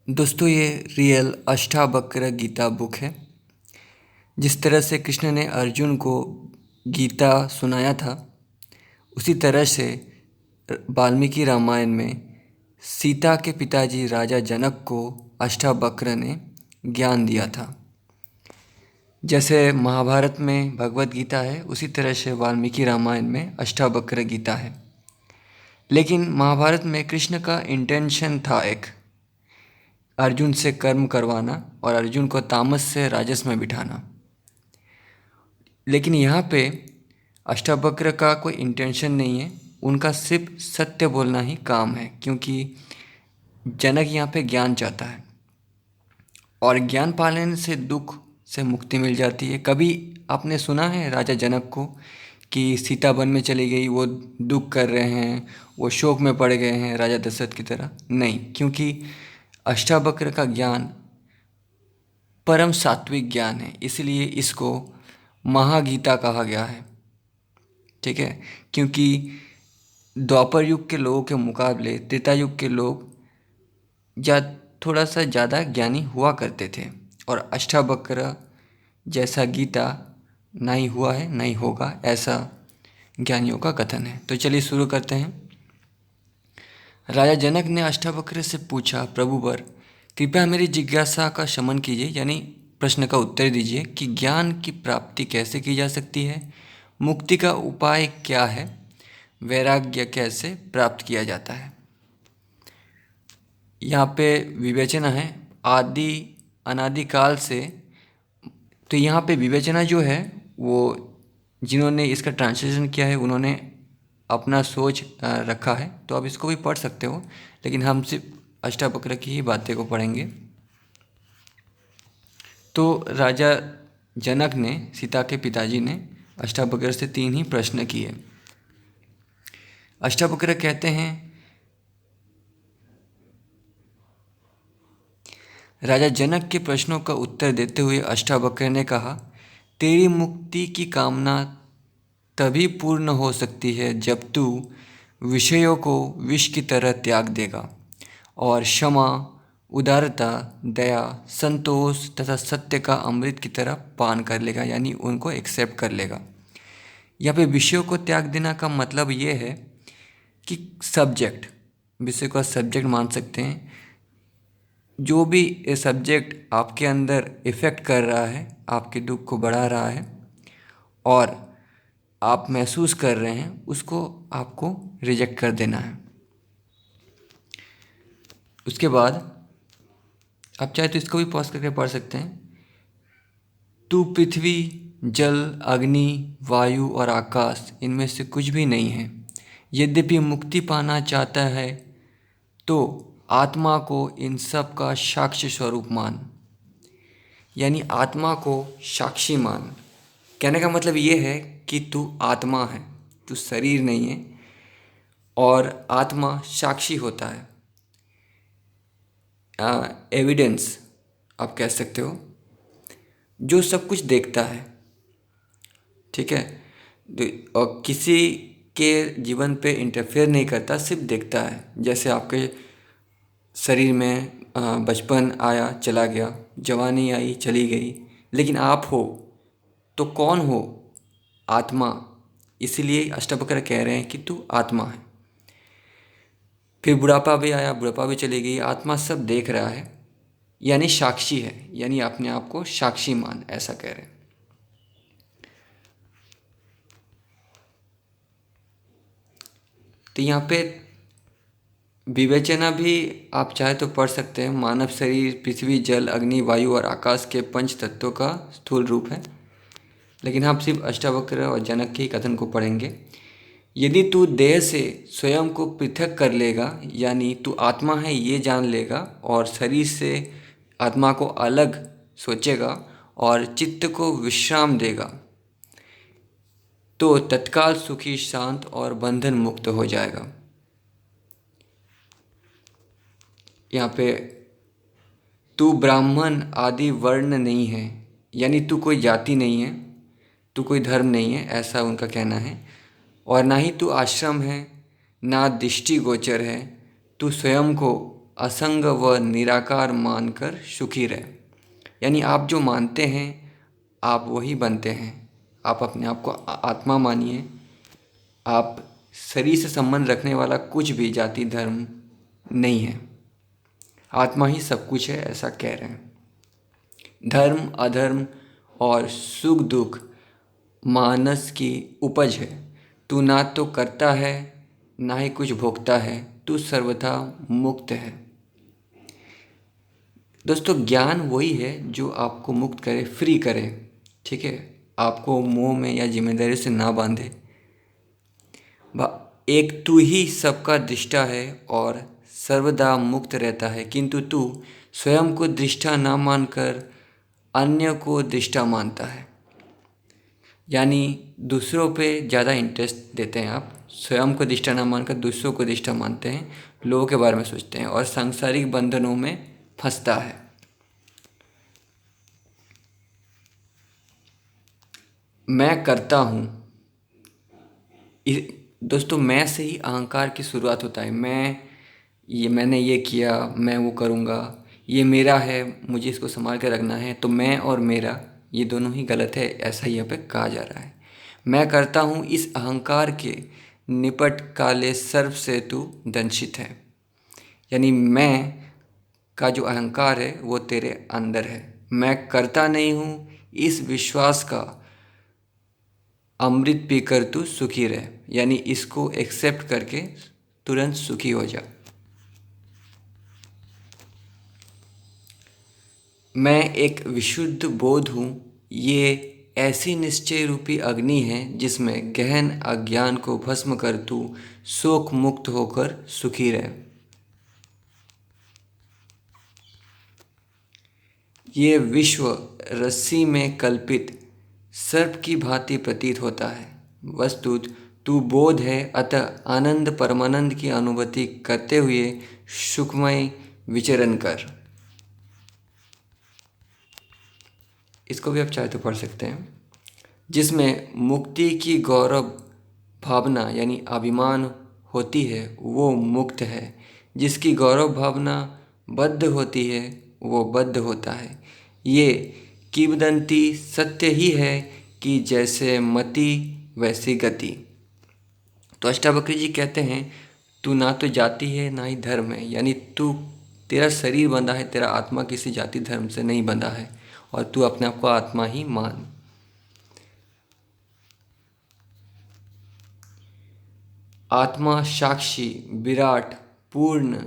दोस्तों, ये real Ashtavakra Gita book है। जिस तरह से कृष्ण ने अर्जुन को गीता सुनाया था, उसी तरह से वाल्मीकि रामायण में सीता के पिताजी राजा जनक को अष्टावक्र ने ज्ञान दिया था। जैसे महाभारत में भगवत गीता है, उसी तरह से वाल्मीकि रामायण में अष्टावक्र गीता है। लेकिन महाभारत में कृष्ण का इंटेंशन था एक, अर्जुन से कर्म करवाना और अर्जुन को तामस से राजस में बिठाना। लेकिन यहाँ पे अष्टावक्र का कोई इंटेंशन नहीं है, उनका सिर्फ सत्य बोलना ही काम है, क्योंकि जनक यहाँ पे ज्ञान चाहता है और ज्ञान पाने से दुख से मुक्ति मिल जाती है। कभी आपने सुना है राजा जनक को कि सीता वन में चली गई, वो दुख कर रहे हैं, वो शोक में पड़ गए हैं राजा दशरथ की तरह? नहीं, क्योंकि अष्टावक्र का ज्ञान परम सात्विक ज्ञान है, इसलिए इसको महागीता कहा गया है। ठीक है, क्योंकि द्वापर युग के लोगों के मुकाबले त्रेता युग के लोग या थोड़ा सा ज़्यादा ज्ञानी हुआ करते थे, और अष्टावक्र जैसा गीता ना ही हुआ है ना ही होगा, ऐसा ज्ञानियों का कथन है। तो चलिए शुरू करते हैं। राजा जनक ने अष्टावक्र से पूछा, प्रभुवर कृपया मेरी जिज्ञासा का शमन कीजिए, यानी प्रश्न का उत्तर दीजिए कि ज्ञान की प्राप्ति कैसे की जा सकती है, मुक्ति का उपाय क्या है, वैराग्य कैसे प्राप्त किया जाता है। यहाँ पे विवेचना है आदि अनादिकाल से। तो यहाँ पे विवेचना जो है वो जिन्होंने इसका ट्रांसलेशन किया है उन्होंने अपना सोच रखा है, तो आप इसको भी पढ़ सकते हो, लेकिन हम सिर्फ अष्टावक्र की ही बातें को पढ़ेंगे। तो राजा जनक ने, सीता के पिताजी ने अष्टावक्र से 3 ही प्रश्न किए। अष्टावक्र कहते हैं, राजा जनक के प्रश्नों का उत्तर देते हुए अष्टावक्र ने कहा, तेरी मुक्ति की कामना तभी पूर्ण हो सकती है जब तू विषयों को विष की तरह त्याग देगा और क्षमा, उदारता, दया, संतोष तथा सत्य का अमृत की तरह पान कर लेगा, यानी उनको एक्सेप्ट कर लेगा। यहाँ पे विषयों को त्याग देना का मतलब ये है कि सब्जेक्ट, विषय को सब्जेक्ट मान सकते हैं। जो भी ये सब्जेक्ट आपके अंदर इफ़ेक्ट कर रहा है, आपके दुख को बढ़ा रहा है और आप महसूस कर रहे हैं, उसको आपको रिजेक्ट कर देना है। उसके बाद आप चाहे तो इसको भी पॉज करके पढ़ सकते हैं। तू पृथ्वी, जल, अग्नि, वायु और आकाश इनमें से कुछ भी नहीं है। यद्यपि मुक्ति पाना चाहता है तो आत्मा को इन सब का साक्ष्य स्वरूप मान, यानी आत्मा को साक्षी मान। कहने का मतलब ये है कि तू आत्मा है, तू शरीर नहीं है, और आत्मा साक्षी होता है, एविडेंस आप कह सकते हो, जो सब कुछ देखता है। ठीक है, और किसी के जीवन पे इंटरफेयर नहीं करता, सिर्फ देखता है। जैसे आपके शरीर में बचपन आया चला गया, जवानी आई चली गई, लेकिन आप हो तो कौन हो? आत्मा। इसीलिए अष्टावक्र कह रहे हैं कि तू आत्मा है। फिर बुढ़ापा भी आया, बुढ़ापा भी चली गई, आत्मा सब देख रहा है, यानी साक्षी है, यानी अपने आप को साक्षी मान, ऐसा कह रहे हैं। तो यहाँ पे विवेचना भी आप चाहे तो पढ़ सकते हैं। मानव शरीर पृथ्वी, जल, अग्नि, वायु और आकाश के 5 तत्वों का स्थूल रूप है, लेकिन हम सिर्फ अष्टावक्र और जनक के कथन को पढ़ेंगे। यदि तू देह से स्वयं को पृथक कर लेगा, यानी तू आत्मा है ये जान लेगा और शरीर से आत्मा को अलग सोचेगा और चित्त को विश्राम देगा, तो तत्काल सुखी, शांत और बंधन मुक्त हो जाएगा। यहाँ पे तू ब्राह्मण आदि वर्ण नहीं है, यानी तू कोई जाति नहीं है, तू कोई धर्म नहीं है, ऐसा उनका कहना है। और ना ही तू आश्रम है, ना दृष्टि गोचर है, तू स्वयं को असंग व निराकार मानकर सुखी रहे। यानी आप जो मानते हैं आप वही बनते हैं। आप अपने आप को आत्मा मानिए। आप शरीर से संबंध रखने वाला कुछ भी जाति धर्म नहीं है। आत्मा ही सब कुछ है, ऐसा कह रहे हैं। धर्म अधर्म और सुख दुख मानस की उपज है। तू ना तो करता है ना ही कुछ भोगता है, तू सर्वथा मुक्त है। दोस्तों, ज्ञान वही है जो आपको मुक्त करे, फ्री करे। ठीक है, आपको मोह में या जिम्मेदारी से ना बांधे। एक तू ही सबका दृष्टा है और सर्वदा मुक्त रहता है, किंतु तू स्वयं को दृष्टा ना मानकर अन्य को दृष्टा मानता है। यानी दूसरों पे ज़्यादा इंटरेस्ट देते हैं आप। स्वयं को दृष्टा ना मानकर दूसरों को दृष्टा मानते हैं, लोगों के बारे में सोचते हैं और सांसारिक बंधनों में फंसता है। मैं करता हूँ। दोस्तों, मैं से ही अहंकार की शुरुआत होता है। मैंने ये किया, मैं वो करूँगा, ये मेरा है, मुझे इसको संभाल के रखना है। तो मैं और मेरा ये दोनों ही गलत है, ऐसा यहाँ पे कहा जा रहा है। मैं करता हूँ इस अहंकार के निपट काले सर्प से तू दंशित है। यानी मैं का जो अहंकार है वो तेरे अंदर है। मैं करता नहीं हूँ इस विश्वास का अमृत पीकर तू सुखी रहे। यानी इसको एक्सेप्ट करके तुरंत सुखी हो जा। मैं एक विशुद्ध बोध हूँ, ये ऐसी निश्चय रूपी अग्नि है जिसमें गहन अज्ञान को भस्म कर तू शोक मुक्त होकर सुखी रहे। ये विश्व रस्सी में कल्पित सर्प की भांति प्रतीत होता है। वस्तुत तू बोध है, अतः आनंद परमानंद की अनुभूति करते हुए सुखमय विचरण कर। इसको भी आप चाहे तो पढ़ सकते हैं। जिसमें मुक्ति की गौरव भावना यानी अभिमान होती है वो मुक्त है। जिसकी गौरव भावना बद्ध होती है वो बद्ध होता है। ये किंवदंती सत्य ही है कि जैसे मति वैसी गति। तो अष्टावक्र जी कहते हैं तू ना तो जाति है ना ही धर्म है। यानी तेरा शरीर बंधा है, तेरा आत्मा किसी जाति धर्म से नहीं बंधा है और तू अपने आप को आत्मा ही मान। आत्मा साक्षी विराट पूर्ण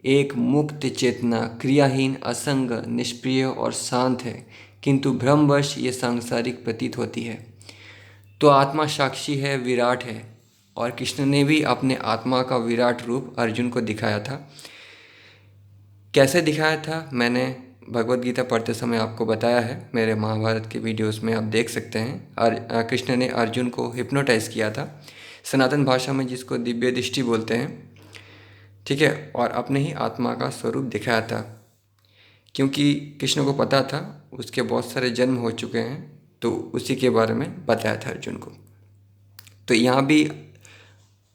एक मुक्त चेतना, क्रियाहीन असंग निष्प्रिय और शांत है, किंतु भ्रमवश ये सांसारिक प्रतीत होती है। तो आत्मा साक्षी है, विराट है। और कृष्ण ने भी अपने आत्मा का विराट रूप अर्जुन को दिखाया था। कैसे दिखाया था मैंने भगवत गीता पढ़ते समय आपको बताया है, मेरे महाभारत के वीडियोस में आप देख सकते हैं। और कृष्ण ने अर्जुन को हिप्नोटाइज किया था, सनातन भाषा में जिसको दिव्य दृष्टि बोलते हैं। ठीक है, और अपने ही आत्मा का स्वरूप दिखाया था, क्योंकि कृष्ण को पता था उसके बहुत सारे जन्म हो चुके हैं, तो उसी के बारे में बताया था अर्जुन को। तो यहाँ भी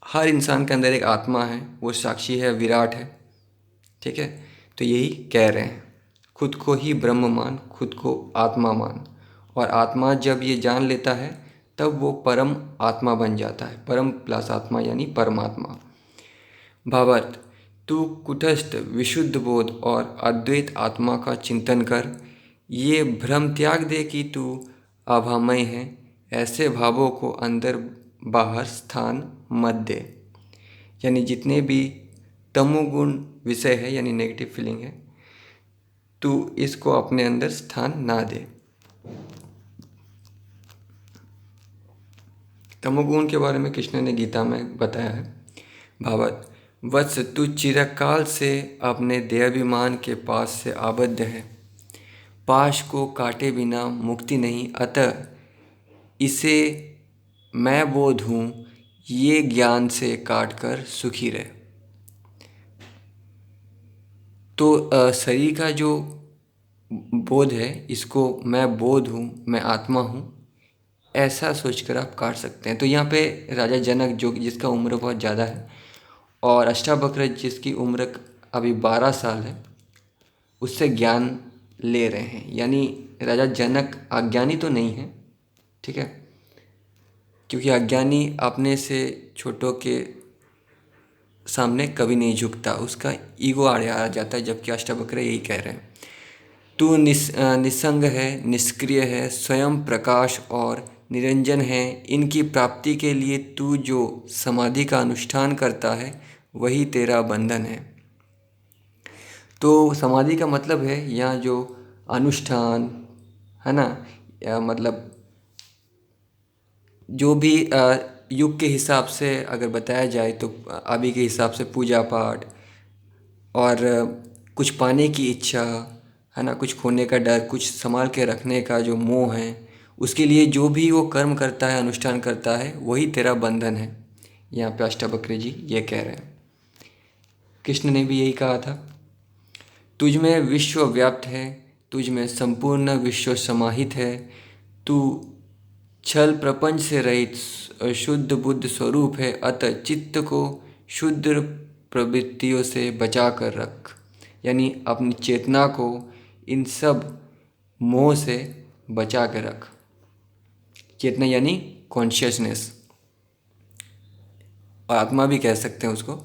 हर इंसान के अंदर एक आत्मा है, वो साक्षी है, विराट है। ठीक है, तो यही कह रहे हैं, खुद को ही ब्रह्म मान, खुद को आत्मा मान। और आत्मा जब ये जान लेता है तब वो परम आत्मा बन जाता है। परम प्लस आत्मा यानी परमात्मा। भावार्थ, तू कुटस्थ विशुद्ध बोध और अद्वैत आत्मा का चिंतन कर। ये भ्रम त्याग दे कि तू अभामय है। ऐसे भावों को अंदर बाहर स्थान मत दे। यानी जितने भी तमोगुण विषय है यानी नेगेटिव फीलिंग है, तू इसको अपने अंदर स्थान ना दे। तमोगुण के बारे में कृष्ण ने गीता में बताया है। भावार्थ, वत्स तू चिरकाल से अपने देहाभिमान के पास से आबद्ध है। पाश को काटे बिना मुक्ति नहीं, अतः इसे मैं बोध हूँ ये ज्ञान से काट कर सुखी रहे। तो शरीर का जो बोध है, इसको मैं बोध हूँ, मैं आत्मा हूँ, ऐसा सोचकर आप काट सकते हैं। तो यहाँ पे राजा जनक जिसका उम्र बहुत ज़्यादा है और अष्टावक्र जिसकी उम्र अभी 12 साल है, उससे ज्ञान ले रहे हैं। यानी राजा जनक अज्ञानी तो नहीं है, ठीक है, क्योंकि अज्ञानी अपने से छोटों के सामने कभी नहीं झुकता, उसका ईगो आड़े आ जाता है। जबकि अष्टावक्र यही कह रहे हैं, तू निसंग है, निष्क्रिय है, स्वयं प्रकाश और निरंजन है। इनकी प्राप्ति के लिए तू जो समाधि का अनुष्ठान करता है वही तेरा बंधन है। तो समाधि का मतलब है यहाँ जो अनुष्ठान है ना, मतलब जो भी युग के हिसाब से अगर बताया जाए तो अभी के हिसाब से पूजा पाठ और कुछ पाने की इच्छा है ना, कुछ खोने का डर, कुछ संभाल के रखने का जो मोह है, उसके लिए जो भी वो कर्म करता है, अनुष्ठान करता है, वही तेरा बंधन है। यहाँ पे अष्टावक्र जी ये कह रहे हैं। कृष्ण ने भी यही कहा था, तुझ में विश्व व्याप्त है, तुझ में संपूर्ण विश्व समाहित है। तू छल प्रपंच से रहित शुद्ध बुद्ध स्वरूप है, अतः चित्त को शुद्ध प्रवृत्तियों से बचा कर रख। यानी अपनी चेतना को इन सब मोह से बचा कर रख। चेतना यानी कॉन्शियसनेस, और आत्मा भी कह सकते हैं उसको।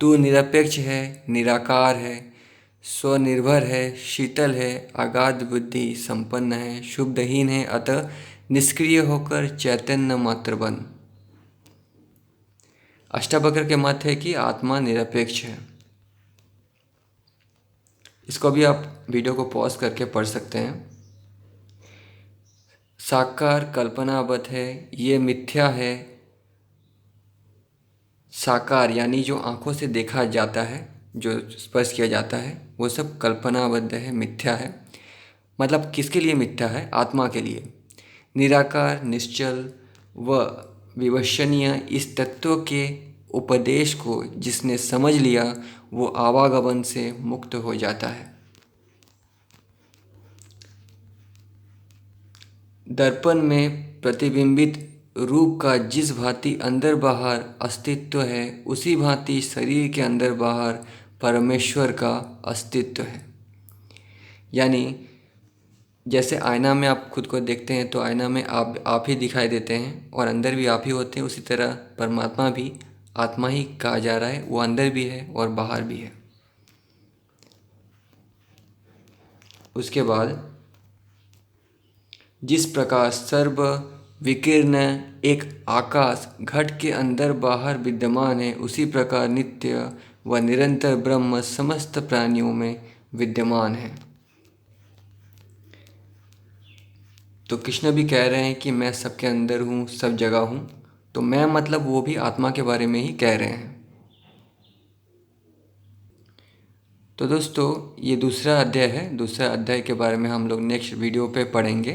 तू निरपेक्ष है, निराकार है, स्वनिर्भर है, शीतल है, अगाध बुद्धि संपन्न है, शुद्धहीन है, अतः निष्क्रिय होकर चैतन्य मात्र बन। अष्टावक्र के मत है कि आत्मा निरपेक्ष है। इसको भी आप वीडियो को पॉज करके पढ़ सकते हैं। साकार कल्पनावत है, ये मिथ्या है। साकार यानी जो आंखों से देखा जाता है, जो स्पर्श किया जाता है, वो सब कल्पनाबद्ध है, मिथ्या है। मतलब किसके लिए मिथ्या है? आत्मा के लिए। निराकार, निश्चल व विवशनीय इस तत्व के उपदेश को जिसने समझ लिया वो आवागमन से मुक्त हो जाता है। दर्पण में प्रतिबिंबित रूप का जिस भांति अंदर बाहर अस्तित्व है, उसी भांति शरीर के अंदर बाहर परमेश्वर का अस्तित्व है। यानी जैसे आईना में आप खुद को देखते हैं तो आईना में आप ही दिखाई देते हैं और अंदर भी आप ही होते हैं, उसी तरह परमात्मा भी आत्मा ही कहा जा रहा है, वो अंदर भी है और बाहर भी है। उसके बाद जिस प्रकार सर्व विकीर्ण एक आकाश घट के अंदर बाहर विद्यमान है, उसी प्रकार नित्य व निरंतर ब्रह्म समस्त प्राणियों में विद्यमान है। तो कृष्ण भी कह रहे हैं कि मैं सबके अंदर हूँ, सब जगह हूँ। तो मैं मतलब वो भी आत्मा के बारे में ही कह रहे हैं। तो दोस्तों ये दूसरा अध्याय है। दूसरा अध्याय के बारे में हम लोग नेक्स्ट वीडियो पे पढ़ेंगे।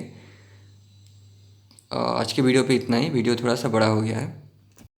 आज के वीडियो पे इतना ही। वीडियो थोड़ा सा बड़ा हो गया है।